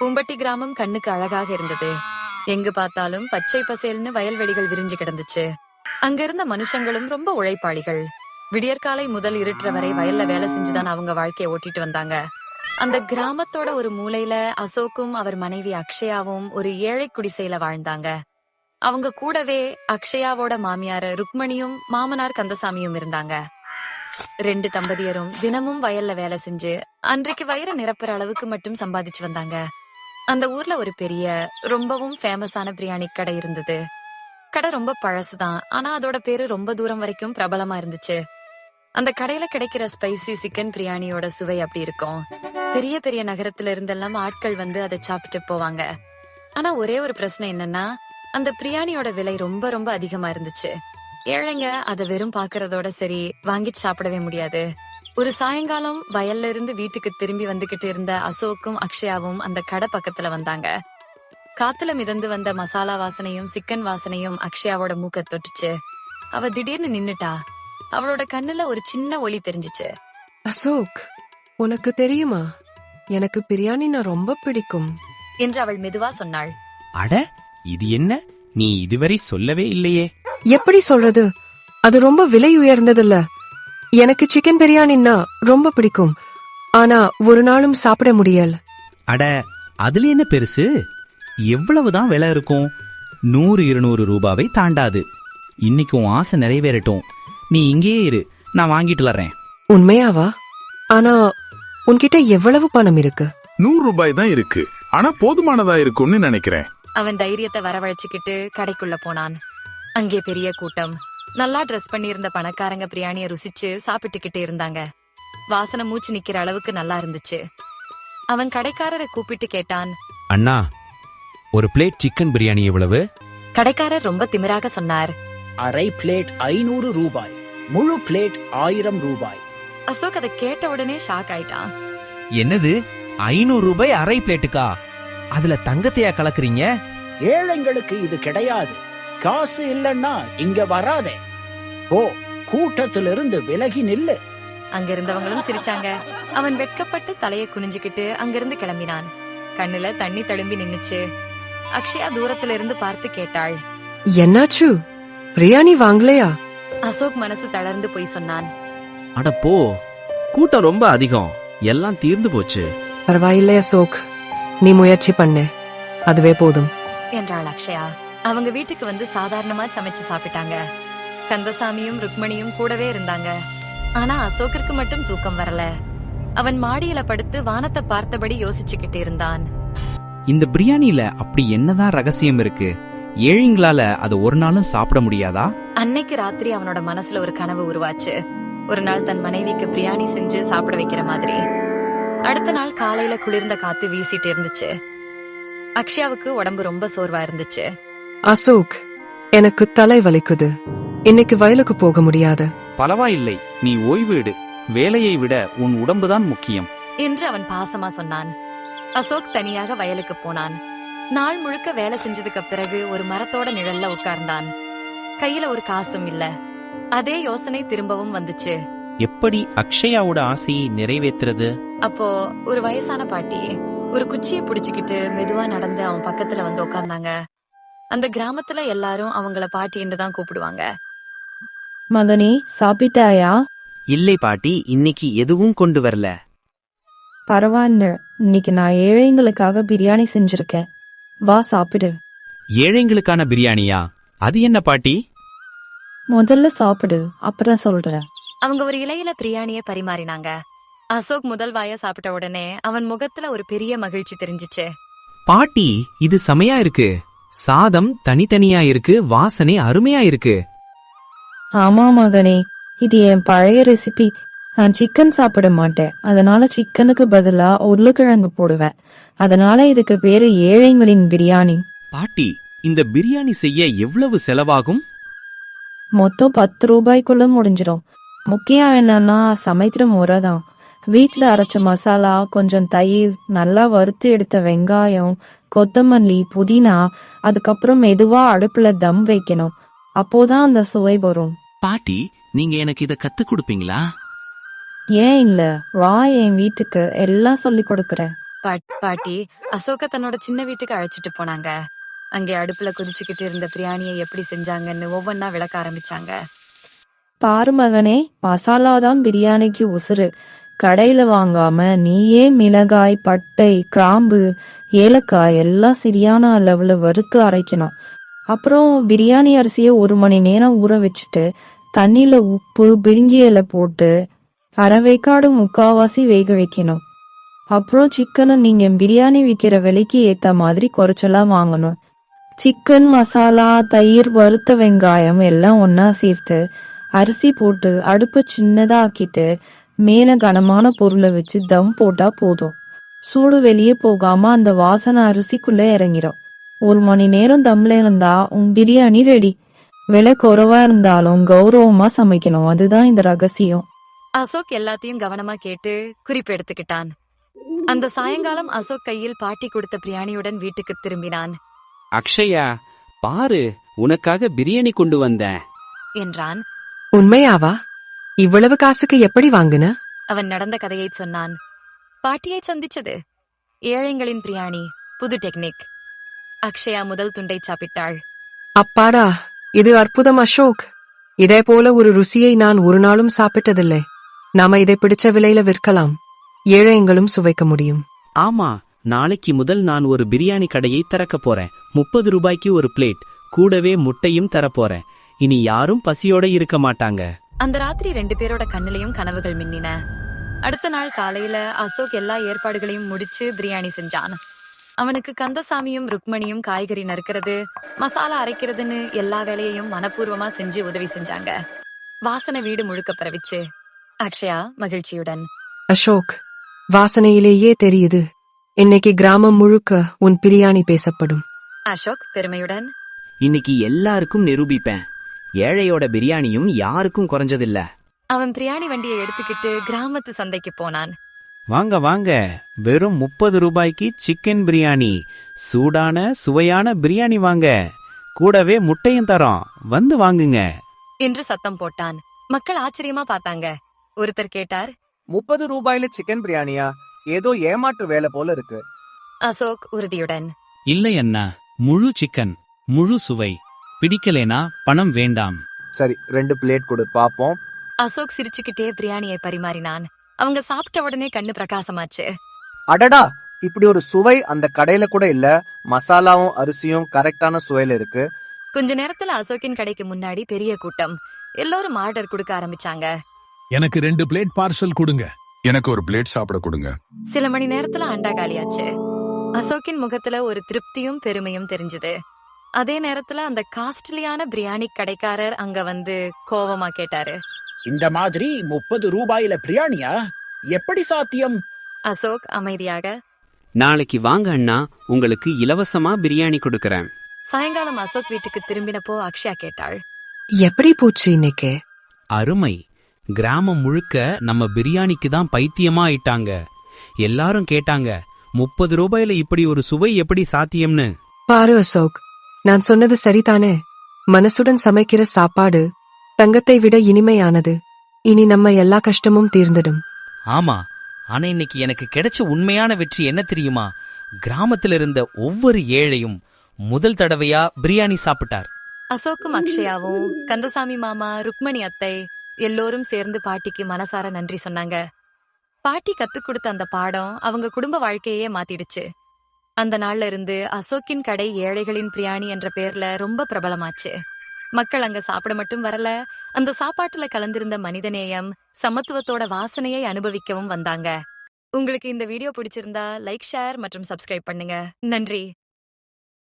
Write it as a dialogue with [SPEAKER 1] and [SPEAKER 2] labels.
[SPEAKER 1] பூம்பட்டி கிராமம் கண்ணுக்கு அழகாக இருந்தது. எங்கு பார்த்தாலும் பச்சை பசேல்னு வயல்வெளிகள் விரிஞ்சு கிடந்துச்சு. அங்கிருந்த மனுஷங்களும் ரொம்ப உழைப்பாளிகள். விடியற்காலை முதல் இருட்டுற வரை வயல்ல வேலை செஞ்சுதான் அவங்க வாழ்க்கையை ஓட்டிட்டு வந்தாங்க. அந்த கிராமத்தோட ஒரு மூலையில அசோக்கும் அவர் மனைவி அக்ஷயாவும் ஒரு ஏழை குடிசையில வாழ்ந்தாங்க. அவங்க கூடவே அக்ஷயாவோட மாமியார் ருக்மணியும் மாமனார் கந்தசாமியும் இருந்தாங்க. 2 தம்பதியரும் தினமும் வயல்ல வேலை செஞ்சு அன்றைக்கு வயிறு நிரப்புற அளவுக்கு மட்டும் சம்பாதிச்சு வந்தாங்க. அந்த ஊர்ல ஒரு பெரிய ரொம்பவும் ஃபேமஸான பிரியாணி கடை இருந்தது. கடை ரொம்ப பழசுதான், ஆனா அதோட பேரு ரொம்ப தூரம் வரைக்கும் பிரபலமா இருந்துச்சு. அந்த கடையில கிடைக்கிற ஸ்பைசி சிக்கன் பிரியாணியோட சுவை அப்படி இருக்கும். பெரிய பெரிய நகரத்துல இருந்தெல்லாம் ஆட்கள் வந்து அதை சாப்பிட்டு போவாங்க. ஆனா ஒரே ஒரு பிரச்சனை என்னன்னா, அந்த பிரியாணியோட விலை ரொம்ப ரொம்ப அதிகமா இருந்துச்சு. ஏழைங்க அதை வெறும் பாக்குறதோட சரி வாங்கி சாப்பிடவே முடியாது. ஒரு சாயங்காலம் வயல்ல இருந்து வீட்டுக்கு திரும்பி வந்துகிட்டு இருந்த அசோக்கும் அக்ஷயாவும் அந்த கடை பக்கத்துல வந்தாங்க. காத்துல மிதந்து வந்த மசாலா வாசனையும் சிக்கன் வாசனையும் அக்ஷயாவோட மூக்க தொட்டுச்சு. அவ திடீர்னு நின்னுட்டா. அவளோட கண்ணுல ஒரு சின்ன ஒளி தெரிஞ்சிச்சு.
[SPEAKER 2] அசோக், உனக்கு தெரியுமா, எனக்கு பிரியாணினா ரொம்ப பிடிக்கும்
[SPEAKER 1] என்று அவள் மெதுவா சொன்னாள்.
[SPEAKER 3] அட, இது என்ன, நீ இதுவரை சொல்லவே இல்லையே.
[SPEAKER 2] எப்படி சொல்றது, அது ரொம்ப விலை உயர்ந்ததில்ல. எனக்கு சிக்கன் பிரியாணின்னா ரொம்ப பிடிக்கும், ஆனா ஒரு நாளும் சாப்பிட முடியல.
[SPEAKER 3] அட, அதுல என்ன பெருசு, எவ்வளவுதான் விலை இருக்கும், 100-200 ரூபாவை தாண்டாது. இன்னைக்கு உன் ஆசை நிறைவேறட்டும், நீ இங்கேயே இரு, நான் வாங்கிட்டு வர்றேன்.
[SPEAKER 2] உண்மையாவா? ஆனா உன்கிட்ட எவ்வளவு பணம் இருக்கு?
[SPEAKER 4] 100 ரூபாய் தான் இருக்கு, ஆனா போதுமானதா இருக்கும்னு நினைக்கிறேன்.
[SPEAKER 1] அவன் தைரியத்தை வரவழைச்சுக்கிட்டு கடைக்குள்ள போனான். அங்கே பெரிய கூட்டம். நல்லா ட்ரெஸ் பண்ணியிருந்த பணக்காரங்க பிரியாணிய ருசிச்சு சாப்பிட்டுக்கிட்டு இருந்தாங்க. வாசனை மூச்சு நிக்கிற அளவுக்கு நல்லா இருந்துச்சு. அவன் கடைக்காரரை கூப்பிட்டு கேட்டான்,
[SPEAKER 3] அண்ணா, ஒரு பிளேட் சிக்கன் பிரியாணி எவ்வளவு?
[SPEAKER 1] கடைக்காரர் ரொம்ப திமிராக சொன்னார்,
[SPEAKER 5] அரை பிளேட் 500 ரூபாய், முழு பிளேட் 1000 ரூபாய்.
[SPEAKER 1] அசோக் அதை கேட்ட உடனே ஷாக் ஆயிட்டான்.
[SPEAKER 3] என்னது, 500 ரூபாய் அரை பிளேட்டுக்கா? அதுல தங்கத்தையா கலக்குறீங்க?
[SPEAKER 5] ஏழைங்களுக்கு இது கிடையாது. காசு இல்லன்னா இங்க வராதே. ஓ, கூட்டத்திலிருந்து விலகி நில்லு.
[SPEAKER 1] அங்கிருந்தவங்களும் சிரிச்சாங்க. அவன் வெட்கப்பட்டு தலையை குனிஞ்சுக்கிட்டு அங்கிருந்து கிளம்பினான். கண்ணுல தண்ணி தழும்பி நின்னுச்சு. அக்ஷயா தூரத்துல இருந்து பார்த்து கேட்டாள்,
[SPEAKER 2] என்னாச்சு, பிரியாணி வாங்கலையா?
[SPEAKER 1] அசோக் மனசு தளர்ந்து போய் சொன்னான்,
[SPEAKER 6] அட போ, கூட்டம் ரொம்ப அதிகம், எல்லாம் தீர்ந்து போச்சு.
[SPEAKER 2] பரவாயில்லை அசோக், நீ முயற்சி பண்ணு, அதுவே போதும்
[SPEAKER 1] என்றாள் அக்ஷயா. அவங்க வீட்டுக்கு வந்து சாதாரணமா சமைச்சு சாப்பிட்டாங்க. கந்தசாமியும் ருக்மணியும் கூடவே இருந்தாங்க. ஆனா அசோக்கிற்கு மட்டும் தூக்கம் வரல. அவன் மாடியில படுத்து வானத்தை பார்த்தபடி யோசிச்சுக்கிட்டு இருந்தான்.
[SPEAKER 3] இந்த பிரியாணில அப்படி என்னதான் ரகசியம் இருக்கு? ஏழைங்களால அதை ஒரு நாளும் சாப்பிட முடியாதா?
[SPEAKER 1] அன்னைக்கு ராத்திரி அவனோட மனசுல ஒரு கனவு உருவாச்சு. ஒரு நாள் தன் மனைவிக்கு பிரியாணி செஞ்சு சாப்பிட வைக்கிற மாதிரி. அடுத்த நாள் காலையில குளிர்ந்த காத்து வீசிட்டு இருந்துச்சு. அக்ஷயாவுக்கு உடம்பு ரொம்ப சோர்வா இருந்துச்சு.
[SPEAKER 2] அசோக், எனக்கு தலை வலிக்குது, இன்னைக்கு வயலுக்கு போக முடியாது.
[SPEAKER 3] பரவாயில்லை, நீ ஓய்வு எடு, வேலையை விட உன் உடம்புதான் முக்கியம்
[SPEAKER 1] என்று அவன் பாசமா சொன்னான். அசோக் தனியாக வயலுக்கு போனான். நாள் முழுக்க வேலை செஞ்சதுக்கு பிறகு ஒரு மரத்தோட நிழல்ல உட்கார்ந்தான். கையில ஒரு காசும் இல்ல. அதே யோசனை திரும்பவும் வந்துச்சு.
[SPEAKER 3] எப்படி அக்ஷயாவோட ஆசையை நிறைவேற்றுறது?
[SPEAKER 1] அப்போ ஒரு வயசான பாட்டி ஒரு குச்சியை புடிச்சுக்கிட்டு மெதுவா நடந்து அவன் பக்கத்துல வந்து உட்கார்ந்தாங்க. அந்த கிராமத்துல எல்லாரும் அவங்கள பாட்டி என்றுதான் கூப்பிடுவாங்க.
[SPEAKER 7] மகனே, சாப்பிட்டாயா?
[SPEAKER 6] இல்லை பாட்டி, இன்னைக்கு எதுவும் கொண்டு வரல.
[SPEAKER 7] பரவாயில்ல, இன்னைக்கு நான் ஏழைங்களுக்காக பிரியாணி செஞ்சிருக்கேன், வா சாப்பிடு.
[SPEAKER 3] ஏழைங்களுக்கான பிரியாணியா? அது என்ன பாட்டி?
[SPEAKER 7] முதல்ல சாப்பிடு, அப்புறம் சொல்றேன்.
[SPEAKER 1] அவங்க ஒரு இலையில பிரியாணிய பரிமாறினாங்க. அசோக் முதல் வாய சாப்பிட்ட உடனே அவன் முகத்துல ஒரு பெரிய மகிழ்ச்சி தெரிஞ்சிச்சு.
[SPEAKER 3] பாட்டி, இது செமையா இருக்கு, சாதம் தனித்தனியா இருக்கு, வாசனை அருமையா இருக்கு.
[SPEAKER 7] ஆமா மகனே, இது என் பழைய ரெசிபி. நான் சிக்கன் சாப்பிட மாட்டேன், அதனால சிக்கனுக்கு பதிலா உருளைக்கிழங்கு போடுவேன். அதனால இதுக்கு பேரு ஏழைங்களின் பிரியாணி.
[SPEAKER 3] பாட்டி, இந்த பிரியாணி செய்ய எவ்வளவு செலவாகும்?
[SPEAKER 7] மொத்தம் 10 ரூபாய்க்குள்ள முடிஞ்சிடும். முக்கியம் என்னன்னா சமைக்கிற முறை தான். வீட்டுல அரைச்ச மசாலா, கொஞ்சம் தயிர், நல்லா வறுத்து எடுத்த வெங்காயம், கொத்தமல்லி, புதினா, அதுக்கப்புறம் மெதுவா அடுப்புல தம் வைக்கணும். அப்போதான் அந்த சுவை வரும்.
[SPEAKER 6] பாட்டி, நீங்க எனக்கு இத கத்து கொடுப்பீங்களா?
[SPEAKER 7] ஏன் இல்ல, வா என் வீட்டுக்கு, எல்லாம் சொல்லி கொடுக்கறேன்.
[SPEAKER 1] பாட்டி அசோக தன்னோட சின்ன வீட்டுக்கு அழைச்சிட்டு போனாங்க. அங்கே அடுப்புல கொதிச்சுக்கிட்டு இருந்த பிரியாணியை எப்படி செஞ்சாங்கன்னு ஒவ்வொன்னா விளக்க ஆரம்பிச்சாங்க.
[SPEAKER 7] பாரு மகனே, மசாலா தான் பிரியாணிக்கு உசுரு. கடையில வாங்காம நீயே மிளகாய், பட்டை, கிராம்பு, ஏலக்காய் எல்லாம் சரியான அளவுல வறுத்து அரைக்கணும். அப்புறம் பிரியாணி அரிசியை 1 மணி நேரம் ஊற வச்சுட்டு தண்ணியில உப்பு, பிரிஞ்சி இலை போட்டு அரைவேக்காடு முக்காவாசி வேக வைக்கணும். அப்புறம் சிக்கனை நீங்க பிரியாணி விற்கிற விலைக்கு ஏத்த மாதிரி குறைச்சலா வாங்கணும். சிக்கன் மசாலா, தயிர், வறுத்த வெங்காயம் எல்லாம் ஒன்னா சேர்த்து அரிசி போட்டு அடுப்பை சின்னதா ஆக்கிட்டு மேல கனமான பொருளை வச்சு தம் போட்டா போதும். சூடு வெளியே போகாம அந்த வாசனை அரிசிக்குள்ள இறங்கிடும். 1 மணி நேரம் தம்ல இருந்தா உன் பிரியாணி ரெடி. விலை குறைவா இருந்தாலும் கௌரவமா சமைக்கணும். அதுதான் இந்த ரகசியம்.
[SPEAKER 1] அசோக் எல்லாத்தையும் கவனமா கேட்டு குறிப்பு எடுத்துக்கிட்டான். அந்த சாயங்காலம் அசோக் கையில் பாட்டி கொடுத்த பிரியாணியுடன் வீட்டுக்கு திரும்பினான்.
[SPEAKER 6] அக்ஷயா, பாரு, உனக்காக பிரியாணி கொண்டு வந்தேன்
[SPEAKER 1] என்றான்.
[SPEAKER 2] உண்மையாவா? இவ்வளவு காசுக்கு எப்படி வாங்குன?
[SPEAKER 1] அவன் நடந்த கதையை சொன்னான். பாட்டியை சந்திச்சது ஏழைங்களின் பிரியாணி, புது டெக்னிக். அக்ஷயா முதல் துண்டை சாப்பிட்டாள்.
[SPEAKER 2] அப்பாடா, இது அற்புதம் அசோக். இதே போல ஒரு ருசியை நான் ஒரு நாளும் சாப்பிட்டதில்லை. நாம இதை பிடிச்ச விலையில விற்கலாம். ஏழைங்களும் சுவைக்க முடியும்.
[SPEAKER 6] ஆமா, நாளைக்கு முதல் நான் ஒரு பிரியாணி கடையை திறக்க போறேன். 30 ரூபாய்க்கு ஒரு பிளேட், கூடவே முட்டையும் தரப்போறேன். இனி யாரும் பசியோட இருக்க மாட்டாங்க.
[SPEAKER 1] அந்த ராத்திரி 2 பேரோட கண்ணிலையும் கனவுகள் மின்னின. அடுத்த நாள் காலையில அசோக் எல்லா ஏற்பாடுகளையும் முடிச்சு பிரியாணி செஞ்சான். அவனுக்கு கந்தசாமியும் ருக்மணியும் காய்கறி நறுக்கிறது, மசாலா அரைக்கிறதுன்னு எல்லா வேலையையும் மனப்பூர்வமா செஞ்சு உதவி செஞ்சாங்க. வாசனை வீடு முழுக்க பரவிச்சு. அக்ஷயா மகிழ்ச்சியுடன்,
[SPEAKER 2] அசோக், வாசனையிலேயே தெரியுது, இன்னைக்கு கிராமம் முழுக்க உன் பிரியாணி பேசப்படும்.
[SPEAKER 1] அசோக் பெருமையுடன்,
[SPEAKER 6] இன்னைக்கு எல்லாருக்கும் நிரூபிப்பேன், ஏழையோட பிரியாணியும் யாருக்கும் குறைஞ்சதில்ல.
[SPEAKER 1] அவன் பிரியாணி வண்டியை எடுத்துக்கிட்டு கிராமத்து சந்தைக்கு போனான்.
[SPEAKER 3] வாங்க வாங்க, வெறும் 30 ரூபாய்க்கு சிக்கன் பிரியாணி, சூடான சுவையான பிரியாணி வாங்க, கூடவே முட்டையும் தரோம், வந்து வாங்குங்க
[SPEAKER 1] என்று சத்தம் போட்டான். மக்கள் ஆச்சரியமா பார்த்தாங்க. ஒருத்தர் கேட்டார்,
[SPEAKER 8] 30 ரூபாயில சிக்கன் பிரியாணியா? ஏதோ ஏமாற்று வேலை போல இருக்கு.
[SPEAKER 1] அசோக் உறுதியுடன்,
[SPEAKER 3] இல்லை அண்ணா, முழு சிக்கன், முழு சுவை. பிடிக்கலேனா பணம் வேண்டாம்.
[SPEAKER 8] சரி, 2 பிளேட் கொடு பாப்போம்.
[SPEAKER 1] அசோக் சிரிச்சுக்கிட்டே பிரியாணியை பரிமாறினான். அவங்க சாப்பிட்ட உடனே கண்ணு பிரகாசமாச்சு.
[SPEAKER 8] அடடா, இப்படி ஒரு சுவை அந்த கடையில கூட இல்ல. மசாலாவும் அரிசியும் கரெக்டான சுவையில இருக்கு.
[SPEAKER 1] கொஞ்ச நேரத்துல அசோக்கின் கடைக்கு முன்னாடி பெரிய கூட்டம். எல்லோரும் ஆர்டர் கொடுக்க ஆரம்பிச்சாங்க.
[SPEAKER 9] எனக்கு 2 பிளேட் பார்சல் கொடுங்க.
[SPEAKER 10] எனக்கு ஒரு பிளேட் சாப்பிட கொடுங்க.
[SPEAKER 1] சில மணி நேரத்துல அண்டா காலியாச்சு. அசோக்கின் முகத்துல ஒரு திருப்தியும் பெருமையும் தெரிஞ்சது. அதே நேரத்துல அந்த காஸ்ட்லியான பிரியாணி கடைக்காரர் அங்க வந்து கோவமா கேட்டாரு,
[SPEAKER 5] இந்த மாதிரி 30 ரூபாயில பிரியாணியா? எப்படி சாத்தியம்?
[SPEAKER 1] அசோக் அமைதியாக,
[SPEAKER 6] நாளைக்கு வாங்க அண்ணா, உங்களுக்கு இலவசமா பிரியாணி கொடுக்கறேன்.
[SPEAKER 1] சாயங்காலம் அசோக் வீட்டுக்கு திரும்பினப்போ அக்ஷயா கேட்டாள்,
[SPEAKER 2] எப்படி போச்சு இன்னைக்கு?
[SPEAKER 3] அருமை. கிராமம் முழுக்க நம்ம பிரியாணிக்கு தான் பைத்தியமா ஆயிட்டாங்க. எல்லாரும் கேட்டாங்க, 30 ரூபாயில இப்படி ஒரு சுவை எப்படி சாத்தியம்னு.
[SPEAKER 2] பாரு அசோக், நான் சொன்னது சரிதானே? மனசுடன் சமைக்கிற சாப்பாடு தங்கத்தை விட இனிமையானது. இனி நம்ம எல்லா கஷ்டமும் தீர்ந்துடும்.
[SPEAKER 3] ஆமா, ஆனா இன்னைக்கு எனக்கு கிடைச்ச உண்மையான வெற்றி என்ன தெரியுமா? கிராமத்துல இருந்த ஒவ்வொரு ஏழையும் முதல் தடவையா பிரியாணி சாப்பிட்டார்.
[SPEAKER 1] அசோக்கும் அக்ஷயாவும், கந்தசாமி மாமா, ருக்மணி அத்தை எல்லோரும் சேர்ந்து பாட்டிக்கு மனசார நன்றி சொன்னாங்க. பாட்டி கத்துக் கொடுத்த அந்த பாடம் அவங்க குடும்ப வாழ்க்கையே மாத்திடுச்சு. அந்த நாள்ல இருந்து அசோக்கின் கடை ஏழைகளின் பிரியாணி என்ற பேர்ல ரொம்ப பிரபலமாச்சு. மக்கள் அங்க சாப்பிட மட்டும் வரல, அந்த சாப்பாட்டுல கலந்திருந்த மனிதநேயம், சமத்துவத்தோட வாசனையை அனுபவிக்கவும் வந்தாங்க. உங்களுக்கு இந்த வீடியோ பிடிச்சிருந்தா லைக், ஷேர் மற்றும் சப்ஸ்கிரைப் பண்ணுங்க. நன்றி.